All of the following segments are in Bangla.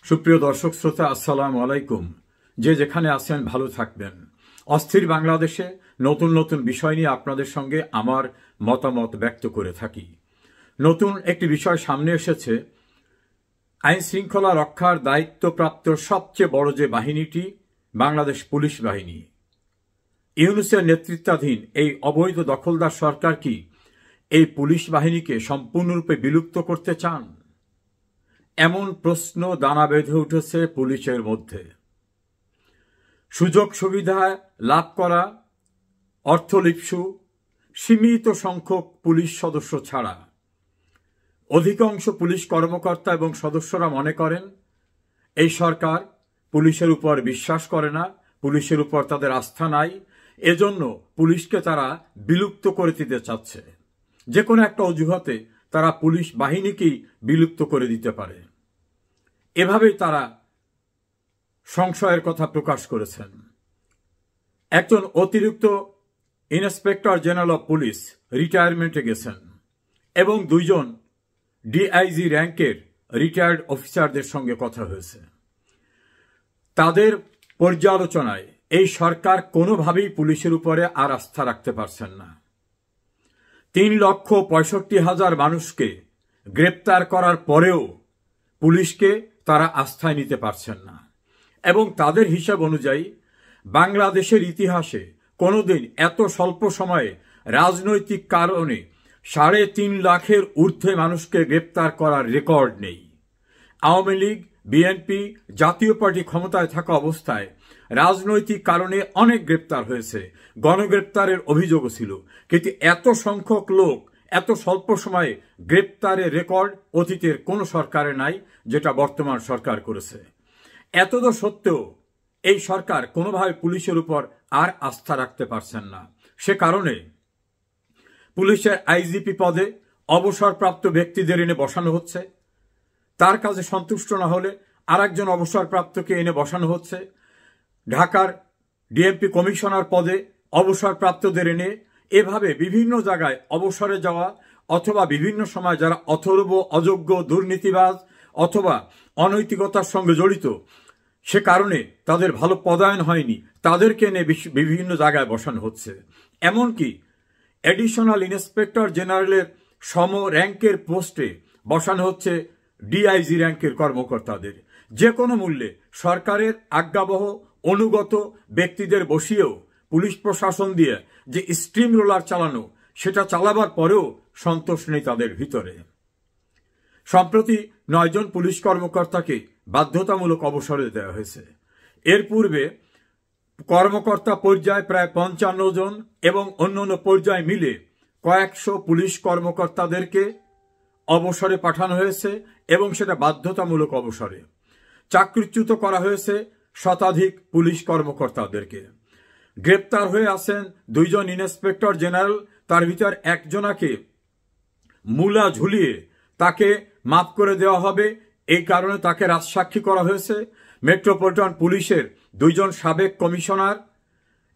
সুপ্রিয় দর্শক শ্রোতা, আসসালামু আলাইকুম। যে যেখানে আছেন ভালো থাকবেন। অস্থির বাংলাদেশে নতুন নতুন বিষয় নিয়ে আপনাদের সঙ্গে আমার মতামত ব্যক্ত করে থাকি। নতুন একটি বিষয় সামনে এসেছে। আইন শৃঙ্খলা রক্ষার দায়িত্বপ্রাপ্ত সবচেয়ে বড় যে বাহিনীটি, বাংলাদেশ পুলিশ বাহিনী। ইউনূসের নেতৃত্বাধীন এই অবৈধ দখলদার সরকার কি এই পুলিশ বাহিনীকে সম্পূর্ণরূপে বিলুপ্ত করতে চান? এমন প্রশ্ন দানা বেঁধে উঠেছে পুলিশের মধ্যে। সুযোগ সুবিধা লাভ করা, অর্থলিপ্সু সীমিত সংখ্যক পুলিশ সদস্য ছাড়া অধিকাংশ পুলিশ কর্মকর্তা এবং সদস্যরা মনে করেন এই সরকার পুলিশের উপর বিশ্বাস করে না, পুলিশের উপর তাদের আস্থা নাই, এজন্য পুলিশকে তারা বিলুপ্ত করে দিতে চাচ্ছে। যে কোনো একটা অজুহাতে তারা পুলিশ বাহিনীকেই বিলুপ্ত করে দিতে পারে। এভাবেই তারা সংশয়ের কথা প্রকাশ করেছেন। একজন অতিরিক্ত ইন্সপেক্টর জেনারেল অব পুলিশ রিটায়ারমেন্টে গেছেন এবং দুইজন ডিআইজি র্যাঙ্কের রিটায়ার্ড অফিসারদের সঙ্গে কথা হয়েছে। তাদের পর্যালোচনায় এই সরকার কোনোভাবেই পুলিশের উপরে আর আস্থা রাখতে পারছেন না। 3,65,000 মানুষকে গ্রেপ্তার করার পরেও পুলিশকে তারা আস্থায় নিতে পারছেন না এবং তাদের হিসাব অনুযায়ী বাংলাদেশের ইতিহাসে কোনোদিন এত স্বল্প সময়ে রাজনৈতিক কারণে 3.5 লাখের ঊর্ধ্বে মানুষকে গ্রেপ্তার করার রেকর্ড নেই। আওয়ামী লীগ, বিএনপি, জাতীয় পার্টি ক্ষমতায় থাকা অবস্থায় রাজনৈতিক কারণে অনেক গ্রেপ্তার হয়েছে, গণগ্রেপ্তারের অভিযোগও ছিল, কিন্তু এত সংখ্যক লোক এত স্বল্প সময়ে গ্রেপ্তারের রেকর্ড অতীতের কোন সরকারে নাই, যেটা বর্তমান সরকার করেছে। এতদ সত্ত্বেও এই সরকার কোনোভাবে পুলিশের উপর আর আস্থা রাখতে পারছেন না। সে কারণে পুলিশের আইজিপি পদে অবসরপ্রাপ্ত ব্যক্তিদের এনে বসানো হচ্ছে। তার কাজে সন্তুষ্ট না হলে আরেকজন অবসরপ্রাপ্তকে এনে বসানো হচ্ছে। ঢাকার ডিএমপি কমিশনার পদে অবসরপ্রাপ্তদের এনে এভাবে বিভিন্ন জায়গায় অবসরে যাওয়া অথবা বিভিন্ন সময় যারা অথর্ব, অযোগ্য, দুর্নীতিবাজ অথবা অনৈতিকতার সঙ্গে জড়িত, সে কারণে তাদের ভালো পদায়ন হয়নি, তাদেরকে এনে বিভিন্ন জায়গায় বসানো হচ্ছে। এমনকি অ্যাডিশনাল ইন্সপেক্টর জেনারেলের সম র্যাঙ্কের পোস্টে বসানো হচ্ছে ডিআইজি র্যাঙ্কের কর্মকর্তাদের। যে কোনো মূল্যে সরকারের আজ্ঞাবহ অনুগত ব্যক্তিদের বসিয়েও পুলিশ প্রশাসন দিয়ে যে স্টিম রোলার চালানো, সেটা চালাবার পরেও সন্তোষ নেই তাদের ভিতরে। সম্প্রতি 9 জন পুলিশ কর্মকর্তাকে বাধ্যতামূলক অবসরে দেওয়া হয়েছে। এর পূর্বে কর্মকর্তা পর্যায়ে প্রায় 55 জন এবং অন্যান্য পর্যায় মিলে কয়েকশো পুলিশ কর্মকর্তাদেরকে অবসরে পাঠানো হয়েছে এবং সেটা বাধ্যতামূলক অবসরে। চাকরিচ্যুত করা হয়েছে শতাধিক পুলিশ কর্মকর্তাদেরকে। গ্রেপ্তার হয়ে আছেন 2 জন ইন্সপেক্টর জেনারেল, তার ভিতর একজনাকে মূলা ঝুলিয়ে তাকে মাফ করে দেওয়া হবে, এই কারণে তাকে রাজসাক্ষী করা হয়েছে। মেট্রোপলিটন পুলিশের 2 জন সাবেক কমিশনার,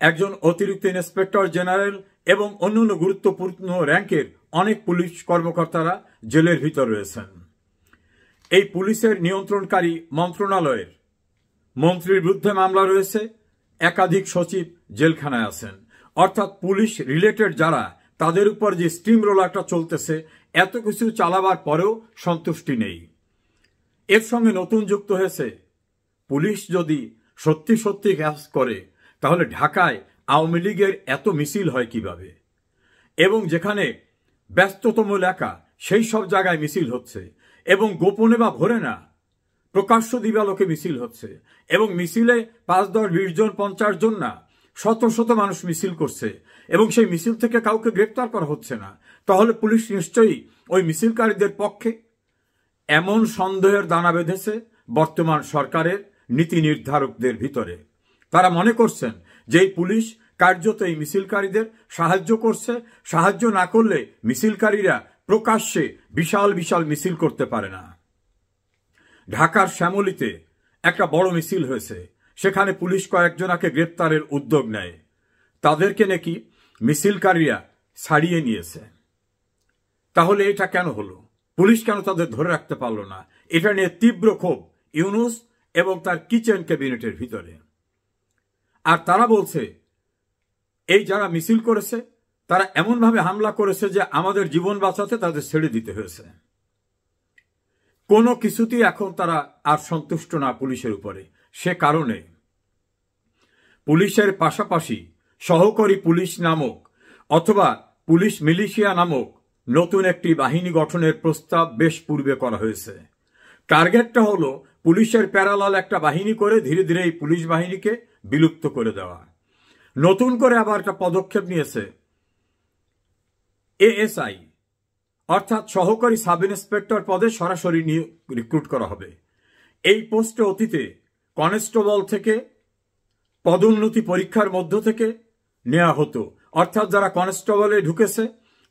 একজন অতিরিক্ত ইন্সপেক্টর জেনারেল এবং অন্যান্য গুরুত্বপূর্ণ র্যাঙ্কের অনেক পুলিশ কর্মকর্তারা জেলের ভিতর রয়েছেন। এই পুলিশের নিয়ন্ত্রণকারী মন্ত্রণালয়ের মন্ত্রীর বিরুদ্ধে মামলা রয়েছে, একাধিক সচিব জেলখানায় আছেন। অর্থাৎ পুলিশ রিলেটেড যারা, তাদের উপর যে স্টিম রোলারটা চলতেছে, এত কিছু চালাবার পরেও সন্তুষ্টি নেই। এর সঙ্গে নতুন যুক্ত হয়েছে, পুলিশ যদি সত্যি সত্যি কাজ করে তাহলে ঢাকায় আওয়ামী লীগের এত মিছিল হয় কিভাবে? এবং যেখানে ব্যস্ততম এলাকা সেই সব জায়গায় মিছিল হচ্ছে এবং গোপনে বা ভরে না, প্রকাশ্য দিবালোকে মিছিল হচ্ছে এবং মিছিলে 5, 10, 20 জন, 50 জন না, শত শত মানুষ মিছিল করছে এবং সেই মিছিল থেকে কাউকে গ্রেপ্তার করা হচ্ছে না, তাহলে পুলিশ নিশ্চয়ই ওই মিছিলকারীদের পক্ষে। এমন সন্দেহের দানা বেঁধেছে বর্তমান সরকারের নীতি নির্ধারকদের ভিতরে। তারা মনে করছেন যে এই পুলিশ কার্যত এই মিছিলকারীদের সাহায্য করছে, সাহায্য না করলে মিছিলকারীরা প্রকাশ্যে বিশাল বিশাল মিছিল করতে পারে না। ঢাকার শ্যামলীতে একটা বড় মিছিল হয়েছে, সেখানে পুলিশ কয়েকজনাকে গ্রেপ্তারের উদ্যোগ নেয়। তাদেরকে নাকি মিছিলকারীরা ছাড়িয়ে নিয়েছে। তাহলে এটা কেন হলো? পুলিশ কেন তাদের ধরে রাখতে পারল না? এটা নিয়ে তীব্র ক্ষোভ ইউনূস এবং তার কিচেন ক্যাবিনেটের ভিতরে। আর তারা বলছে এই যারা মিছিল করেছে তারা এমনভাবে হামলা করেছে যে আমাদের জীবন বাঁচাতে তাদের ছেড়ে দিতে হয়েছে। কোনো কিছুতেই এখন তারা আর সন্তুষ্ট না পুলিশের উপরে। সে কারণে পুলিশের পাশাপাশি সহকারী পুলিশ নামক অথবা পুলিশ মিলিশিয়া নামক নতুন একটি বাহিনী গঠনের প্রস্তাব বেশ পূর্বে করা হয়েছে। টার্গেটটা হলো পুলিশের প্যারালাল একটা বাহিনী করে ধীরে ধীরে এই পুলিশ বাহিনীকে বিলুপ্ত করে দেওয়া। নতুন করে আবার একটা পদক্ষেপ নিয়েছে এএসআই, অর্থাৎ সহকারী সাব ইন্সপেক্টর পদে সরাসরি রিক্রুট করা হবে। এই পোস্টে অতীতে কনস্টেবল থেকে পদোন্নতি পরীক্ষার মধ্য থেকে নেওয়া হতো, অর্থাৎ যারা কনস্টেবলে ঢুকেছে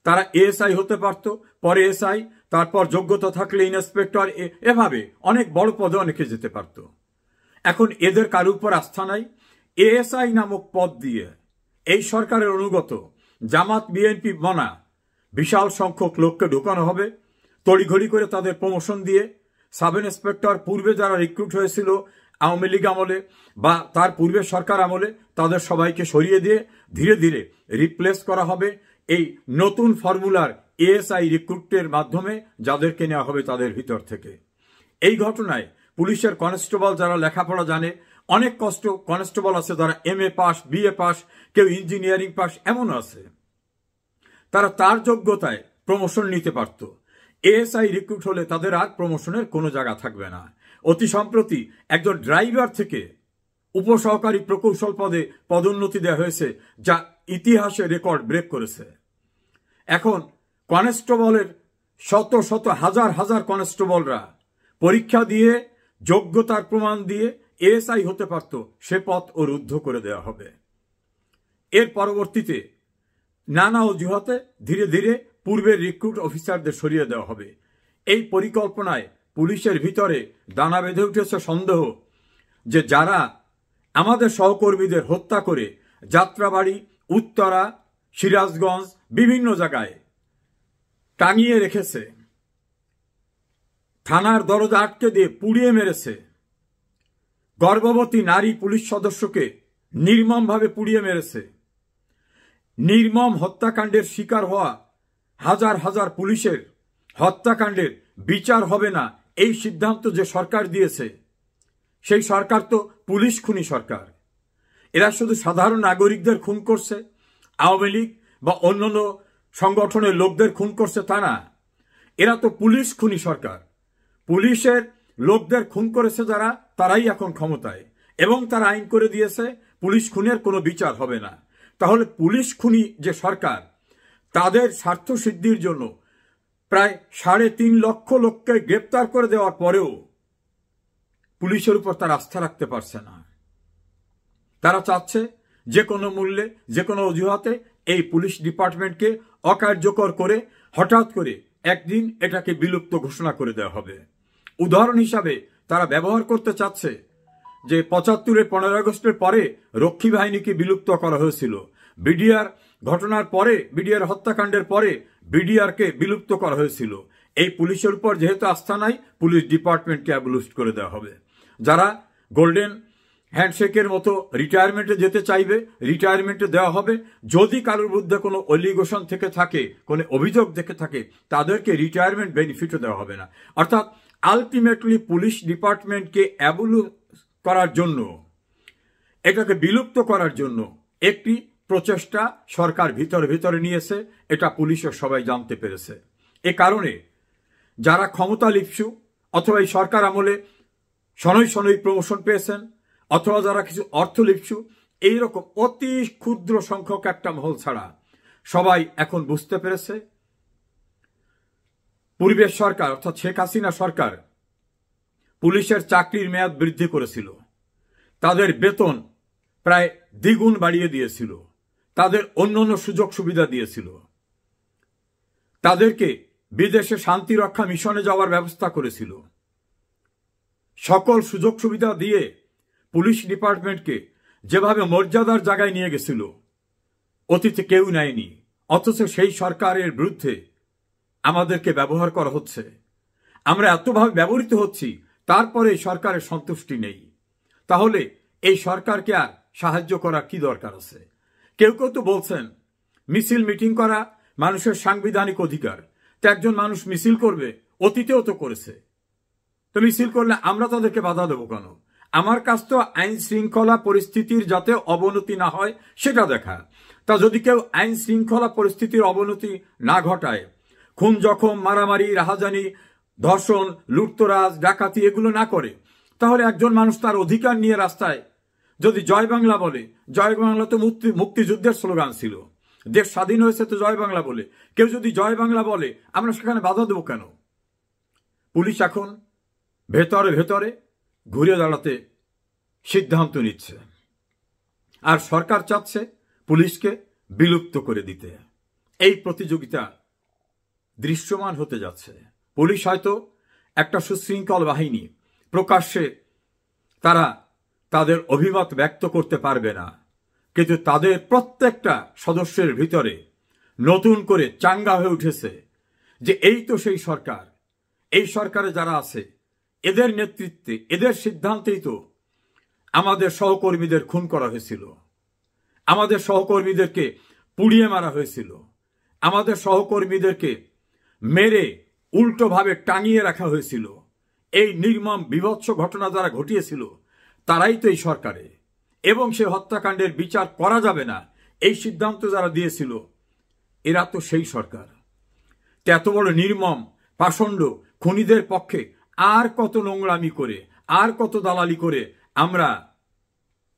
তারা এএসআই হতে পারত, পরে এসআই, তারপর যোগ্যতা থাকলে ইন্সপেক্টর, এভাবে অনেক বড় পদে অনেকে যেতে পারত। এখন এদের কারোর উপর আস্থা নাই। এএসআই নামক পদ দিয়ে এই সরকারের অনুগত জামাত বিএনপি মনা বিশাল সংখ্যক লোককে ঢোকানো হবে। তড়িঘড়ি করে তাদের প্রমোশন দিয়ে সাব ইন্সপেক্টর পূর্বে যারা রিক্রুট হয়েছিল আওয়ামী লীগ আমলে বা তার পূর্বে সরকার আমলে তাদের সবাইকে সরিয়ে দিয়ে ধীরে ধীরে রিপ্লেস করা হবে এই নতুন ফর্মুলার এএসআই রিক্রুটের মাধ্যমে, যাদেরকে নেওয়া হবে তাদের ভিতর থেকে। এই ঘটনায় পুলিশের কনস্টেবল যারা লেখাপড়া জানে, অনেক কনস্টেবল আছে যারা এমএ পাস, বিএ পাস, কেউ ইঞ্জিনিয়ারিং পাস, এমন আছে তারা তার যোগ্যতায় প্রমোশন নিতে পারত। এএসআই রিক্রুট হলে তাদের আর প্রমোশনের কোনো জায়গা থাকবে না। অতি সম্প্রতি একজন ড্রাইভার থেকে উপসহকারী প্রকৌশল পদে পদোন্নতি দেওয়া হয়েছে, যা ইতিহাসে রেকর্ড ব্রেক করেছে। এখন কনস্টেবলের শত শত হাজার হাজার কনস্টেবলরা পরীক্ষা দিয়ে যোগ্যতার প্রমাণ দিয়ে এএসআই হতে পারত, সে পথ ও রুদ্ধ করে দেওয়া হবে। এর পরবর্তীতে নানা অজুহাতে ধীরে ধীরে পূর্বের রিক্রুট অফিসারদের সরিয়ে দেওয়া হবে। এই পরিকল্পনায় পুলিশের ভিতরে দানা বেঁধে উঠেছে সন্দেহ যে যারা আমাদের সহকর্মীদের হত্যা করে যাত্রাবাড়ি, উত্তরা, সিরাজগঞ্জ বিভিন্ন জায়গায় টাঙিয়ে রেখেছে, থানার দরজা আটকে দিয়ে পুড়িয়ে মেরেছে, গর্ভবতী নারী পুলিশ সদস্যকে নির্মমভাবে পুড়িয়ে মেরেছে, নির্মম হত্যাকাণ্ডের শিকার হওয়া হাজার হাজার পুলিশের হত্যাকাণ্ডের বিচার হবে না, এই সিদ্ধান্ত যে সরকার দিয়েছে সেই সরকার তো পুলিশ খুনি সরকার। এরা শুধু সাধারণ নাগরিকদের খুন করছে, আওয়ামী লীগ বা অন্যান্য সংগঠনের লোকদের খুন করছে তা না, এরা তো পুলিশ খুনি সরকার। পুলিশের লোকদের খুন করেছে যারা, তারাই এখন ক্ষমতায়, এবং তারা আইন করে দিয়েছে পুলিশ খুনের কোনো বিচার হবে না। তাহলে পুলিশ খুনি যে সরকার, তাদের স্বার্থ সিদ্ধির জন্য প্রায় 3.5 লক্ষ লোককে গ্রেপ্তার করে দেওয়ার পরেও পুলিশের উপর তারা আস্থা রাখতে পারছে না। তারা চাচ্ছে যে কোনো মূল্যে, যে কোনো অজুহাতে এই পুলিশ ডিপার্টমেন্টকে অকার্যকর করে হঠাৎ করে একদিন এটাকে বিলুপ্ত ঘোষণা করে দেওয়া হবে। উদাহরণ হিসাবে তারা ব্যবহার করতে চাচ্ছে যে 75-এর 15 আগস্টের পরে রক্ষী বাহিনীকে বিলুপ্ত করা হয়েছিল, বিডিআর ঘটনার পরে, বিডিআর হত্যাকাণ্ডের পরে বিডিআরকে বিলুপ্ত করা হয়েছিল। এই পুলিশের উপর যেহেতু আস্থা নাই, পুলিশ ডিপার্টমেন্টকে অ্যাবলিস্ট করে দেওয়া হবে। যারা গোল্ডেন হ্যান্ডশেকের মতো রিটায়ারমেন্টে যেতে চাইবে, রিটায়ারমেন্টে দেওয়া হবে। যদি কারোর বিরুদ্ধে কোনো অলিগেশন থেকে থাকে, কোনো অভিযোগ থেকে থাকে, তাদেরকে রিটায়ারমেন্ট বেনিফিটও দেওয়া হবে না। অর্থাৎ আলটিমেটলি পুলিশ ডিপার্টমেন্টকে অ্যাবলিস্ট করার জন্য, এটাকে বিলুপ্ত করার জন্য একটি প্রচেষ্টা সরকার ভিতরে নিয়েছে, এটা পুলিশের সবাই জানতে পেরেছে। এ কারণে যারা ক্ষমতা লিপ্সু অথবা এই সরকার আমলে শনৈ প্রমোশন পেয়েছেন, অথবা যারা কিছু অর্থ লিপ্সু, এইরকম অতি ক্ষুদ্র সংখ্যক একটা মহল ছাড়া সবাই এখন বুঝতে পেরেছে পূর্বের সরকার অর্থাৎ শেখ হাসিনা সরকার পুলিশের চাকরির মেয়াদ বৃদ্ধি করেছিল, তাদের বেতন প্রায় দ্বিগুণ বাড়িয়ে দিয়েছিল, তাদের অন্যান্য সুযোগ সুবিধা দিয়েছিল, তাদেরকে বিদেশে শান্তি রক্ষা মিশনে যাওয়ার ব্যবস্থা করেছিল। সকল সুযোগ সুবিধা দিয়ে পুলিশ ডিপার্টমেন্টকে যেভাবে মর্যাদার জায়গায় নিয়ে গেছিল, অতীতে কেউ নেয়নি। অথচ সেই সরকারের বিরুদ্ধে আমাদেরকে ব্যবহার করা হচ্ছে, আমরা এতভাবে ব্যবহৃত হচ্ছি, তারপরে সরকারের সন্তুষ্টি নেই, তাহলে এই সরকারকে আর সাহায্য করার কি দরকার আছে? কেউ কেউ তো বলছেন মিছিল মিটিং করা মানুষের সাংবিধানিক অধিকার। তো একজন মানুষ মিছিল করবে, অতীতেও তো করেছে, তো মিছিল করলে আমরা তাদেরকে বাধা দেবো কেন? আমার কাছ তো আইন শৃঙ্খলা পরিস্থিতির যাতে অবনতি না হয় সেটা দেখা। তা যদি কেউ আইন শৃঙ্খলা পরিস্থিতির অবনতি না ঘটায়, খুন জখম মারামারি রাহাজানি ধর্ষণ লুটতরাজ ডাকাতি এগুলো না করে, তাহলে একজন মানুষ তার অধিকার নিয়ে রাস্তায় যদি জয় বাংলা বলে, জয় বাংলা তো মুক্তিযুদ্ধের স্লোগান ছিল, দেশ স্বাধীন হয়েছে তো জয় বাংলা বলে, কেউ যদি জয় বাংলা বলে আমরা সেখানে বাধা দেবো কেন? পুলিশ এখন ভেতরে ভেতরে ঘুরে দাঁড়াতে সিদ্ধান্ত নিচ্ছে, আর সরকার চাচ্ছে পুলিশকে বিলুপ্ত করে দিতে। এই প্রতিযোগিতা দৃশ্যমান হতে যাচ্ছে। পুলিশ হয়তো একটা সুশৃঙ্খল বাহিনী, প্রকাশ্যে তারা তাদের অভিমত ব্যক্ত করতে পারবে না, কিন্তু তাদের প্রত্যেকটা সদস্যের ভিতরে নতুন করে চাঙ্গা হয়ে উঠেছে যে এই তো সেই সরকার, এই সরকারে যারা আছে এদের নেতৃত্বে এদের সিদ্ধান্তেই তো আমাদের সহকর্মীদের খুন করা হয়েছিল, আমাদের সহকর্মীদেরকে পুড়িয়ে মারা হয়েছিল, আমাদের সহকর্মীদেরকে মেরে উল্টোভাবে টাঙিয়ে রাখা হয়েছিল। এই নির্মম বিভৎস ঘটনা যারা ঘটিয়েছিল তারাই তো এই সরকারে, এবং সে হত্যাকাণ্ডের বিচার করা যাবে না এই সিদ্ধান্ত যারা দিয়েছিল এরা তো সেই সরকার। এত বড় নির্মম পাষণ্ড খুনিদের পক্ষে আর কত নোংরামি করে, আর কত দালালি করে আমরা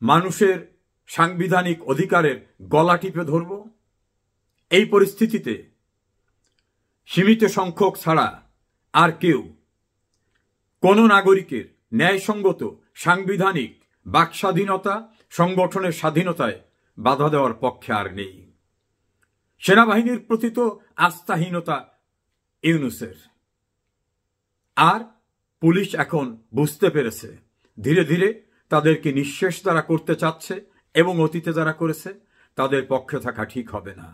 মানুষের সাংবিধানিক অধিকারের গলা টিপে ধরব? এই পরিস্থিতিতে সীমিত সংখ্যক ছাড়া আর কেউ কোন নাগরিকের ন্যায়সঙ্গত সাংবিধানিক বাকস্বাধীনতা সংগঠনের স্বাধীনতায় বাধা দেওয়ার পক্ষে আর নেই। সেনাবাহিনীর প্রতি তো আস্থাহীনতা ইউনূসের। আর পুলিশ এখন বুঝতে পেরেছে ধীরে ধীরে তাদেরকে নিঃশেষ তারা করতে চাচ্ছে, এবং অতীতে যারা করেছে তাদের পক্ষে থাকা ঠিক হবে না।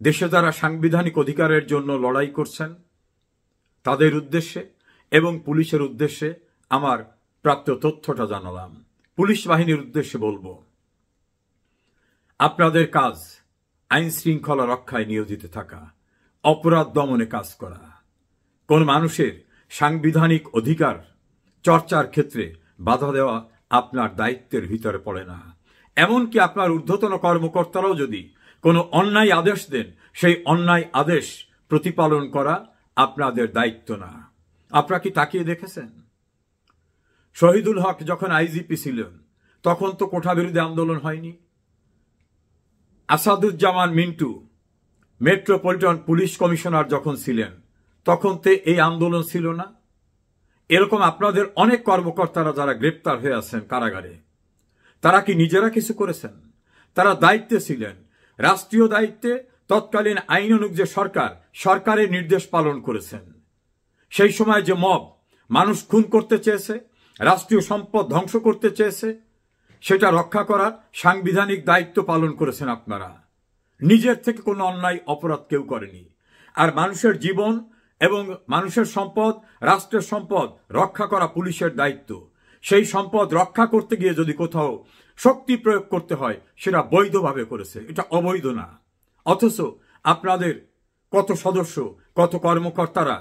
দেশে যারা সাংবিধানিক অধিকারের জন্য লড়াই করছেন তাদের উদ্দেশ্যে এবং পুলিশের উদ্দেশ্যে আমার প্রাপ্ত তথ্যটা জানালাম। পুলিশ বাহিনীর উদ্দেশ্যে বলবো, আপনাদের কাজ আইন শৃঙ্খলা রক্ষায় নিয়োজিত থাকা, অপরাধ দমনে কাজ করা। কোন মানুষের সাংবিধানিক অধিকার চর্চার ক্ষেত্রে বাধা দেওয়া আপনার দায়িত্বের ভিতরে পড়ে না। এমনকি আপনার ঊর্ধ্বতন কর্মকর্তারাও যদি কোনো অন্যায় আদেশ দেন, সেই অন্যায় আদেশ প্রতিপালন করা আপনাদের দায়িত্ব না। আপনারা কি তাকিয়ে দেখেছেন? শহীদুল হক যখন আইজিপি ছিলেন তখন তো কোঠা বিরোধী আন্দোলন হয়নি। Asaduzzaman Mintu metropolitan police commissioner যখন ছিলেন তখন তো এই আন্দোলন ছিল না। এরকম আপনাদের অনেক কর্মকর্তারা যারা গ্রেপ্তার হয়ে আছেন কারাগারে, তারা কি নিজেরা কিছু করেছেন? তারা দায়িত্বে ছিলেন, রাষ্ট্রীয় দায়িত্বে। তৎকালীন আইন অনুযায়ী সরকারের নির্দেশ পালন করেছেন। সেই সময় যে মব মানুষ খুন করতে চেয়েছে, রাষ্ট্রীয় সম্পদ ধ্বংস করতে চেয়েছে, সেটা রক্ষা করার সাংবিধানিক দায়িত্ব পালন করেছেন আপনারা। নিজের থেকে কোনো অন্যায় অপরাধ কেউ করেনি। আর মানুষের জীবন এবং মানুষের সম্পদ, রাষ্ট্রের সম্পদ রক্ষা করা পুলিশের দায়িত্ব। সেই সম্পদ রক্ষা করতে গিয়ে যদি কোথাও শক্তি প্রয়োগ করতে হয় সেটা বৈধভাবে করেছে, এটা অবৈধ না। অথচ আপনাদের কত সদস্য, কত কর্মকর্তারা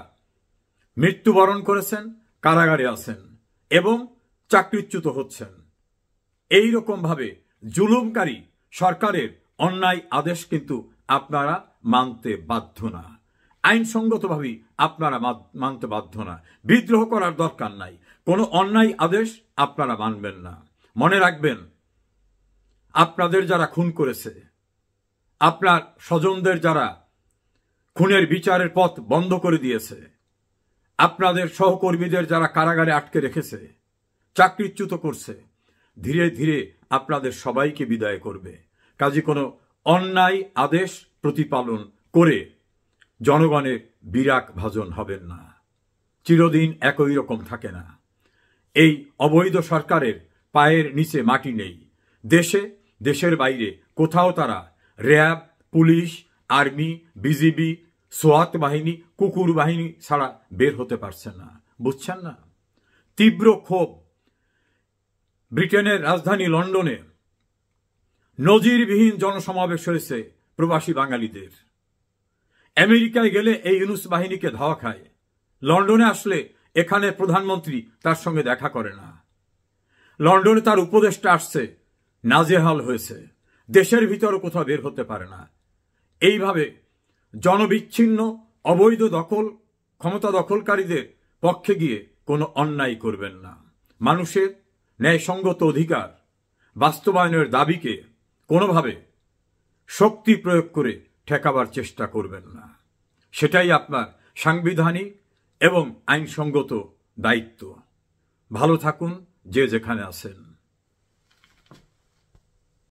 মৃত্যুবরণ করেছেন, কারাগারে আছেন এবং চাকরিচ্যুত হচ্ছেন। এই রকম ভাবে জুলুমকারী সরকারের অন্যায় আদেশ কিন্তু আপনারা মানতে বাধ্য না। আইনসঙ্গতভাবেই আপনারা মানতে বাধ্য না। বিদ্রোহ করার দরকার নাই। কোনো অন্যায় আদেশ আপনারা মানবেন না। মনে রাখবেন, আপনাদের যারা খুন করেছে, আপনার স্বজনদের যারা খুনের বিচারের পথ বন্ধ করে দিয়েছে, আপনাদের সহকর্মীদের যারা কারাগারে আটকে রেখেছে, চাকরিচ্যুত করছে, ধীরে ধীরে আপনাদের সবাইকে বিদায় করবে। কাজে কোনো অন্যায় আদেশ প্রতিপালন করে জনগণের বিরাগ ভাজন হবেন না। চিরদিন একই রকম থাকে না। এই অবৈধ সরকারের পায়ের নিচে মাটি নেই। দেশে, দেশের বাইরে কোথাও তারা র্যাব, পুলিশ, আর্মি, বিজিবি, সোয়াত বাহিনী, কুকুর বাহিনী ছাড়া বের হতে পারছে না। বুঝছেন না? তীব্র ক্ষোভ ব্রিটেনের রাজধানী লন্ডনে নজিরবিহীন জনসমাবেশ হয়েছে প্রবাসী বাঙালিদের। আমেরিকায় গেলে এই ইউনূস বাহিনীকে ধাওয়া খায়, লন্ডনে আসলে এখানে প্রধানমন্ত্রী তার সঙ্গে দেখা করে না। লন্ডনে তার উপদেষ্টা আসছে, নাজেহাল হয়েছে, দেশের ভিতরে কোথাও বের হতে পারে না। এইভাবে জনবিচ্ছিন্ন অবৈধ দখল ক্ষমতা দখলকারীদের পক্ষে গিয়ে কোনো অন্যায় করবেন না। মানুষের ন্যায়সঙ্গত অধিকার বাস্তবায়নের দাবিকে কোনোভাবে শক্তি প্রয়োগ করে ঠেকাবার চেষ্টা করবেন না। সেটাই আপনার সাংবিধানিক এবং আইনসঙ্গত দায়িত্ব। ভালো থাকুন যে যেখানে আছেন।